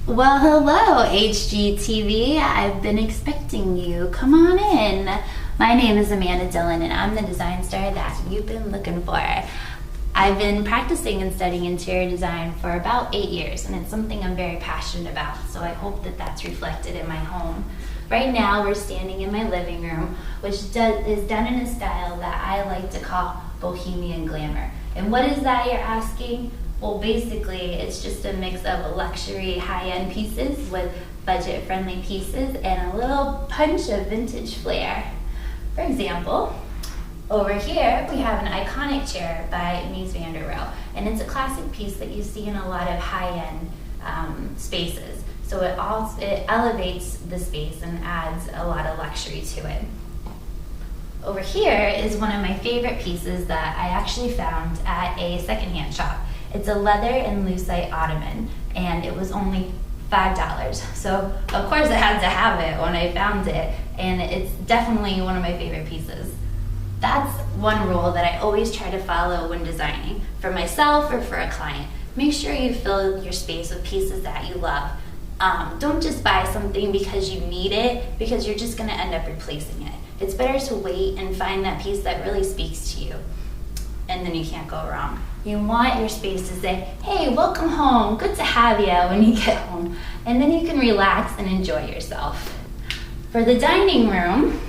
Well, hello, HGTV. I've been expecting you. Come on in. My name is Amanda Dillon, and I'm the design star that you've been looking for. I've been practicing and studying interior design for about 8 years, and it's something I'm very passionate about, so I hope that that's reflected in my home. Right now, we're standing in my living room, which is done in a style that I like to call bohemian glamour. And what is that, you're asking? Well, basically, it's just a mix of luxury high-end pieces with budget-friendly pieces and a little punch of vintage flair. For example, over here, we have an iconic chair by Mies van der Rohe, and it's a classic piece that you see in a lot of high-end spaces. So it elevates the space and adds a lot of luxury to it. Over here is one of my favorite pieces that I actually found at a secondhand shop. It's a leather and lucite ottoman, and it was only $5. So of course I had to have it when I found it, and it's definitely one of my favorite pieces. That's one rule that I always try to follow when designing, for myself or for a client. Make sure you fill your space with pieces that you love. Don't just buy something because you need it, because you're just gonna end up replacing it. It's better to wait and find that piece that really speaks to you, and then you can't go wrong. You want your space to say, hey, welcome home, good to have you when you get home. And then you can relax and enjoy yourself. For the dining room,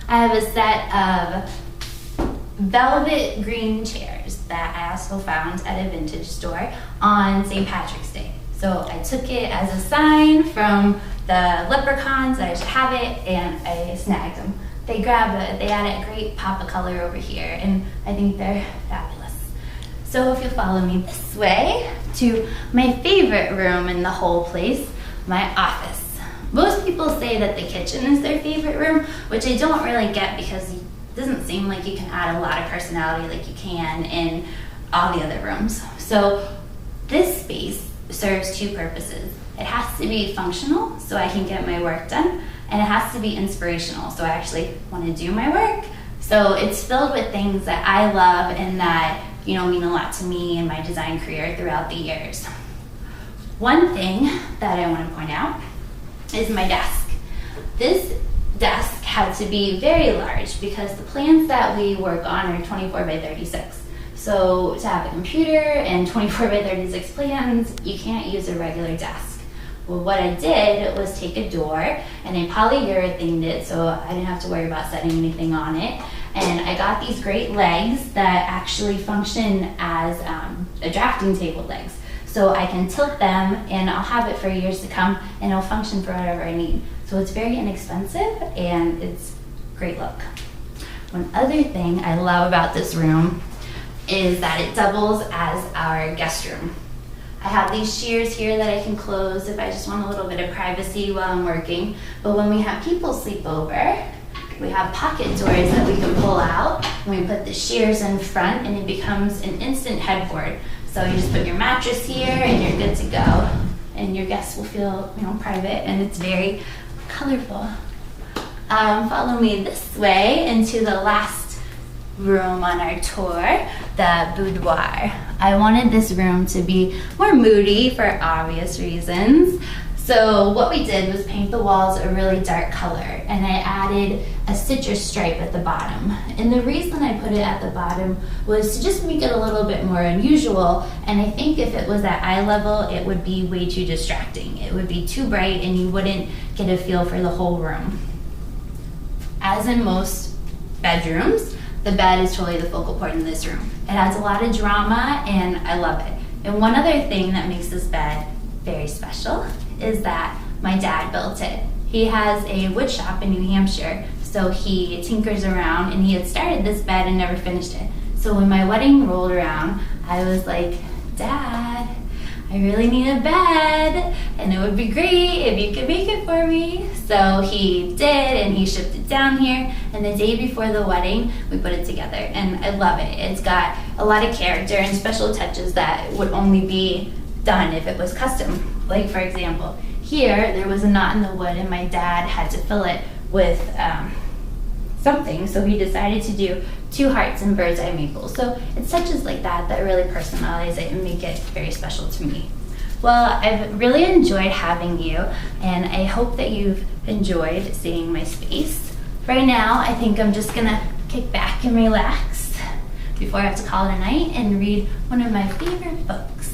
I have a set of velvet green chairs that I also found at a vintage store on St. Patrick's Day. So I took it as a sign from the leprechauns that I should have it, and I snagged them. They add a great pop of color over here, and I think they're fabulous. So if you'll follow me this way to my favorite room in the whole place, my office. Most people say that the kitchen is their favorite room, which I don't really get because it doesn't seem like you can add a lot of personality like you can in all the other rooms. So this space serves two purposes. It has to be functional so I can get my work done, and it has to be inspirational so I actually want to do my work. So it's filled with things that I love and that mean a lot to me in my design career throughout the years. One thing that I want to point out is my desk. This desk had to be very large because the plans that we work on are 24 by 36. So to have a computer and 24 by 36 plans, you can't use a regular desk. Well, what I did was take a door and I polyurethaned it so I didn't have to worry about setting anything on it. And I got these great legs that actually function as a drafting table legs. So I can tilt them and I'll have it for years to come and it'll function for whatever I need. So it's very inexpensive and it's a great look. One other thing I love about this room is that it doubles as our guest room. I have these shears here that I can close if I just want a little bit of privacy while I'm working. But when we have people sleep over, we have pocket doors that we can pull out, and we put the shears in front, and it becomes an instant headboard. So you just put your mattress here, and you're good to go. And your guests will feel, private, and it's very colorful. Follow me this way into the last room on our tour, the boudoir. I wanted this room to be more moody for obvious reasons. So what we did was paint the walls a really dark color, and I added a citrus stripe at the bottom. And the reason I put it at the bottom was to just make it a little bit more unusual, and I think if it was at eye level, it would be way too distracting. It would be too bright and you wouldn't get a feel for the whole room. As in most bedrooms, the bed is totally the focal point in this room. It has a lot of drama and I love it. And one other thing that makes this bed very special is that my dad built it. He has a wood shop in New Hampshire, so he tinkers around, and he had started this bed and never finished it. So when my wedding rolled around, I was like, Dad, I really need a bed, and it would be great if you could make it for me. So he did, and he shipped it down here, and the day before the wedding, we put it together, and I love it. It's got a lot of character and special touches that would only be done if it was custom. Like, for example, here there was a knot in the wood, and my dad had to fill it with something, so he decided to do 2 hearts and bird's eye maple. So it's touches like that that really personalize it and make it very special to me. Well, I've really enjoyed having you, and I hope that you've enjoyed seeing my space. Right now, I think I'm just gonna kick back and relax before I have to call it a night and read one of my favorite books.